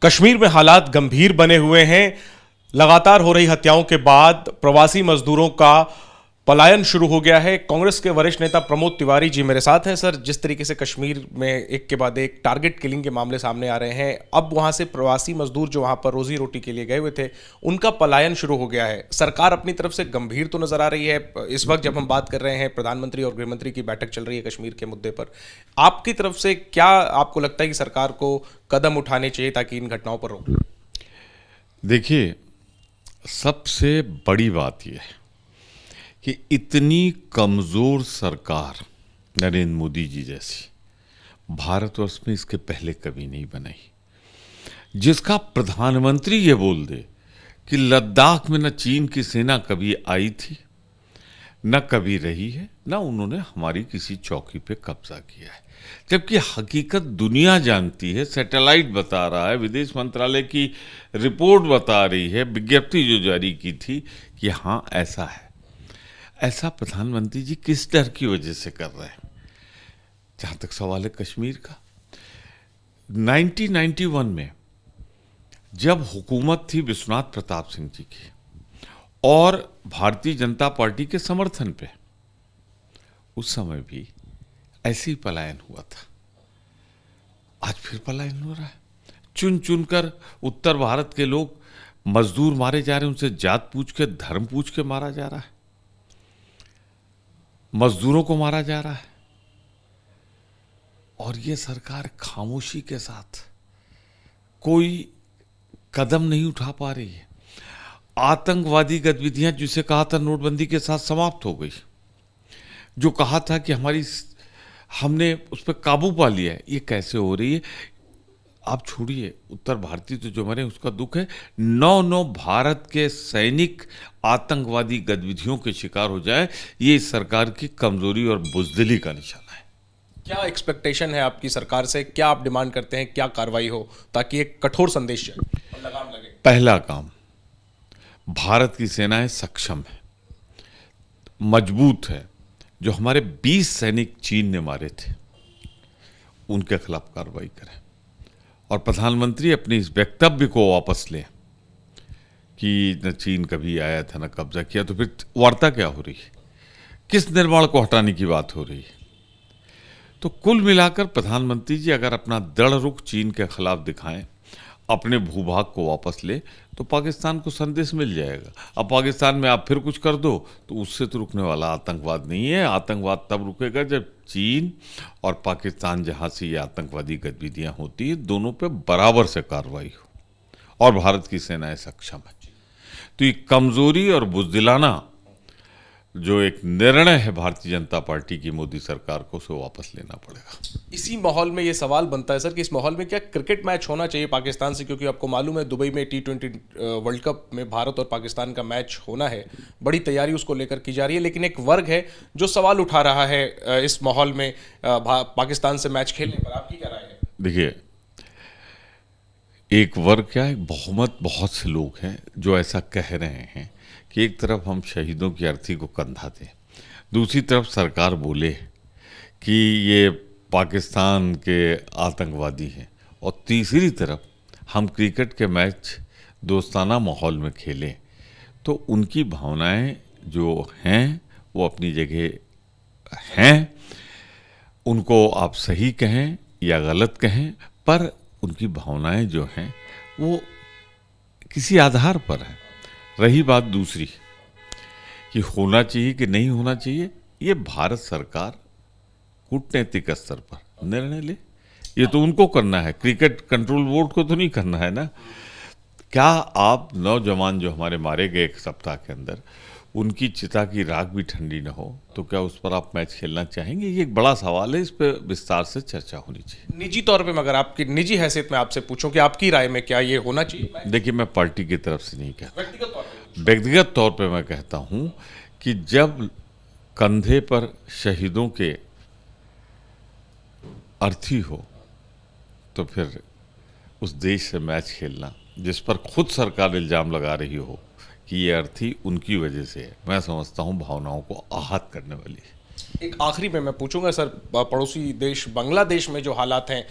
कश्मीर में हालात गंभीर बने हुए हैं। लगातार हो रही हत्याओं के बाद प्रवासी मजदूरों का पलायन शुरू हो गया है। कांग्रेस के वरिष्ठ नेता प्रमोद तिवारी जी मेरे साथ हैं। सर, जिस तरीके से कश्मीर में एक के बाद एक टारगेट किलिंग के मामले सामने आ रहे हैं, अब वहां से प्रवासी मजदूर जो वहां पर रोजी रोटी के लिए गए हुए थे, उनका पलायन शुरू हो गया है। सरकार अपनी तरफ से गंभीर तो नजर आ रही है। इस वक्त जब हम बात कर रहे हैं, प्रधानमंत्री और गृहमंत्री की बैठक चल रही है कश्मीर के मुद्दे पर, आपकी तरफ से क्या आपको लगता है कि सरकार को कदम उठाने चाहिए ताकि इन घटनाओं पर रोक? देखिए, सबसे बड़ी बात यह है कि इतनी कमज़ोर सरकार नरेंद्र मोदी जी जैसी भारतवर्ष में इसके पहले कभी नहीं बनाई, जिसका प्रधानमंत्री ये बोल दे कि लद्दाख में न चीन की सेना कभी आई थी, न कभी रही है, न उन्होंने हमारी किसी चौकी पे कब्जा किया है। जबकि हकीकत दुनिया जानती है, सैटेलाइट बता रहा है, विदेश मंत्रालय की रिपोर्ट बता रही है, विज्ञप्ति जो जारी की थी कि हाँ ऐसा है। ऐसा प्रधानमंत्री जी किस डर की वजह से कर रहे हैं? जहाँ तक सवाल है कश्मीर का, 1991 में जब हुकूमत थी विश्वनाथ प्रताप सिंह जी की और भारतीय जनता पार्टी के समर्थन पे, उस समय भी ऐसे ही पलायन हुआ था। आज फिर पलायन हो रहा है। चुन चुनकर उत्तर भारत के लोग मजदूर मारे जा रहे हैं, उनसे जात पूछ के, धर्म पूछ के मारा जा रहा है, मजदूरों को मारा जा रहा है। और ये सरकार खामोशी के साथ कोई कदम नहीं उठा पा रही है। आतंकवादी गतिविधियां, जिसे कहा था नोटबंदी के साथ समाप्त हो गई, जो कहा था कि हमने उस पर काबू पा लिया है, ये कैसे हो रही है? आप छोड़िए उत्तर भारतीय तो जो मरे उसका दुख है, 9 भारत के सैनिक आतंकवादी गतिविधियों के शिकार हो जाए, ये इस सरकार की कमजोरी और बुजदिली का निशाना है। क्या एक्सपेक्टेशन है आपकी सरकार से? क्या आप डिमांड करते हैं, क्या कार्रवाई हो ताकि एक कठोर संदेश जाए और लगाम लगे? पहला काम, भारत की सेनाएं सक्षम है, मजबूत है। जो हमारे 20 सैनिक चीन ने मारे थे, उनके खिलाफ कार्रवाई करें और प्रधानमंत्री अपने इस वक्तव्य को वापस लें कि न चीन कभी आया था न कब्जा किया। तो फिर वार्ता क्या हो रही है? किस निर्माण को हटाने की बात हो रही है? तो कुल मिलाकर प्रधानमंत्री जी अगर अपना दृढ़ रुख चीन के खिलाफ दिखाएं, अपने भूभाग को वापस ले, तो पाकिस्तान को संदेश मिल जाएगा। अब पाकिस्तान में आप फिर कुछ कर दो तो उससे तो रुकने वाला आतंकवाद नहीं है। आतंकवाद तब रुकेगा जब चीन और पाकिस्तान, जहाँ से ये आतंकवादी गतिविधियाँ होती है, दोनों पे बराबर से कार्रवाई हो और भारत की सेनाएं सक्षम है। तो ये कमजोरी और बुजदिलाना जो एक निर्णय है भारतीय जनता पार्टी की मोदी सरकार को, उसे वापस लेना पड़ेगा। इसी माहौल में ये सवाल बनता है सर कि इस माहौल में क्या क्रिकेट मैच होना चाहिए पाकिस्तान से? क्योंकि आपको मालूम है दुबई में T20 वर्ल्ड कप में भारत और पाकिस्तान का मैच होना है, बड़ी तैयारी उसको लेकर की जा रही है, लेकिन एक वर्ग है जो सवाल उठा रहा है इस माहौल में पाकिस्तान से मैच खेलने पर। आपकी क्या राय है? देखिए, एक वर्ग क्या है, बहुमत बहुत से लोग हैं जो ऐसा कह रहे हैं कि एक तरफ हम शहीदों की अर्थी को कंधा दें, दूसरी तरफ सरकार बोले कि ये पाकिस्तान के आतंकवादी हैं, और तीसरी तरफ हम क्रिकेट के मैच दोस्ताना माहौल में खेलें। तो उनकी भावनाएं जो हैं वो अपनी जगह हैं। उनको आप सही कहें या गलत कहें, पर उनकी भावनाएं जो हैं वो किसी आधार पर हैं। रही बात दूसरी कि होना चाहिए कि नहीं होना चाहिए, ये भारत सरकार कूटनीतिक स्तर पर निर्णय ले, ये तो उनको करना है। क्रिकेट कंट्रोल बोर्ड को तो नहीं करना है ना। क्या आप नौजवान जो हमारे मारे गए एक सप्ताह के अंदर, उनकी चिता की राख भी ठंडी न हो, तो क्या उस पर आप मैच खेलना चाहेंगे? ये एक बड़ा सवाल है, इस पर विस्तार से चर्चा होनी चाहिए। निजी तौर पे मगर आपकी निजी हैसियत में आपसे पूछूं कि आपकी राय में क्या ये होना चाहिए? देखिए, मैं पार्टी की तरफ से नहीं कहता, व्यक्तिगत तौर पे व्यक्तिगत तौर पे मैं कहता हूं कि जब कंधे पर शहीदों के अर्थी हो, तो फिर उस देश से मैच खेलना जिस पर खुद सरकार इल्ज़ाम लगा रही हो कि ये अर्थी उनकी वजह से है, मैं समझता हूं भावनाओं को आहत करने वाली है। एक आखिरी में मैं पूछूंगा सर, पड़ोसी देश बांग्लादेश में जो हालात हैं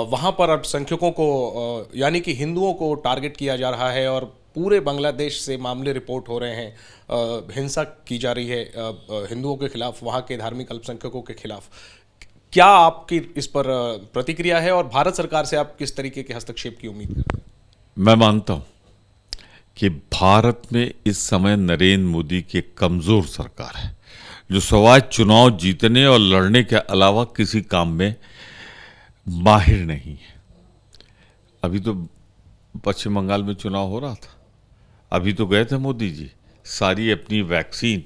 वहाँ पर अल्पसंख्यकों को यानी कि हिंदुओं को टारगेट किया जा रहा है और पूरे बांग्लादेश से मामले रिपोर्ट हो रहे हैं, हिंसा की जा रही है हिंदुओं के खिलाफ, वहाँ के धार्मिक अल्पसंख्यकों के खिलाफ। क्या आपकी इस पर प्रतिक्रिया है और भारत सरकार से आप किस तरीके के हस्तक्षेप की उम्मीद करते हैं? मैं मानता हूं कि भारत में इस समय नरेंद्र मोदी की कमजोर सरकार है, जो सवाल चुनाव जीतने और लड़ने के अलावा किसी काम में माहिर नहीं है। अभी तो पश्चिम बंगाल में चुनाव हो रहा था, अभी तो गए थे मोदी जी, सारी अपनी वैक्सीन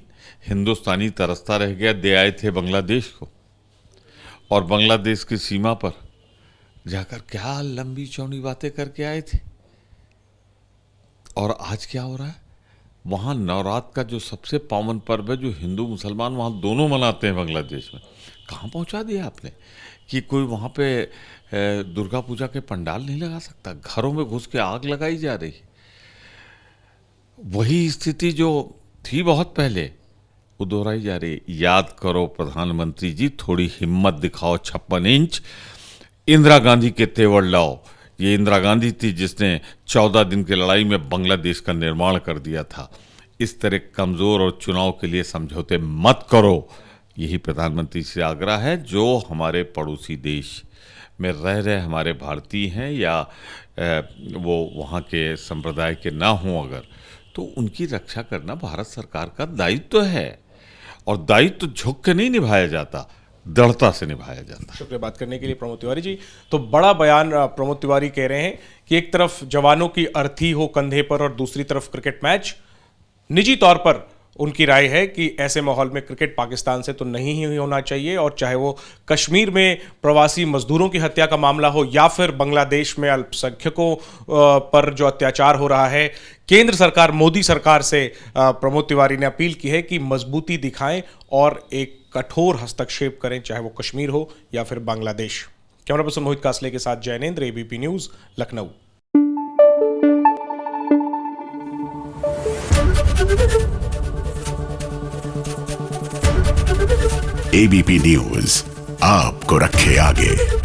हिंदुस्तानी तरसता रह गया दे आए थे बांग्लादेश को, और बांग्लादेश की सीमा पर जाकर क्या लंबी चौड़ी बातें करके आए थे। और आज क्या हो रहा है, वहाँ नवरात्र का जो सबसे पावन पर्व है, जो हिंदू मुसलमान वहाँ दोनों मनाते हैं बांग्लादेश में, कहाँ पहुँचा दिया आपने कि कोई वहाँ पे दुर्गा पूजा के पंडाल नहीं लगा सकता, घरों में घुस के आग लगाई जा रही है। वही स्थिति जो थी बहुत पहले वो दोहराई जा रही। याद करो प्रधानमंत्री जी, थोड़ी हिम्मत दिखाओ, 56 इंच इंदिरा गांधी के तेवर लाओ। ये इंदिरा गांधी थी जिसने 14 दिन की लड़ाई में बांग्लादेश का निर्माण कर दिया था। इस तरह कमज़ोर और चुनाव के लिए समझौते मत करो, यही प्रधानमंत्री से आग्रह है। जो हमारे पड़ोसी देश में रह रहे हमारे भारतीय हैं या वो वहाँ के संप्रदाय के ना हों अगर, तो उनकी रक्षा करना भारत सरकार का दायित्व है, और दायित्व झुक के नहीं निभाया जाता, दृढ़ता से निभाया जाता। शुक्रिया बात करने के लिए प्रमोद तिवारी जी। तो बड़ा बयान प्रमोद तिवारी कह रहे हैं कि एक तरफ जवानों की अर्थी हो कंधे पर और दूसरी तरफ क्रिकेट मैच। निजी तौर पर उनकी राय है कि ऐसे माहौल में क्रिकेट पाकिस्तान से तो नहीं ही होना चाहिए, और चाहे वो कश्मीर में प्रवासी मजदूरों की हत्या का मामला हो या फिर बांग्लादेश में अल्पसंख्यकों पर जो अत्याचार हो रहा है, केंद्र सरकार मोदी सरकार से प्रमोद तिवारी ने अपील की है कि मजबूती दिखाएं और एक कठोर हस्तक्षेप करें, चाहे वो कश्मीर हो या फिर बांग्लादेश। कैमरा पर्सन मोहित कासले के साथ Jainendra, ABP news, Lucknow. ABP news आपको रखे आगे।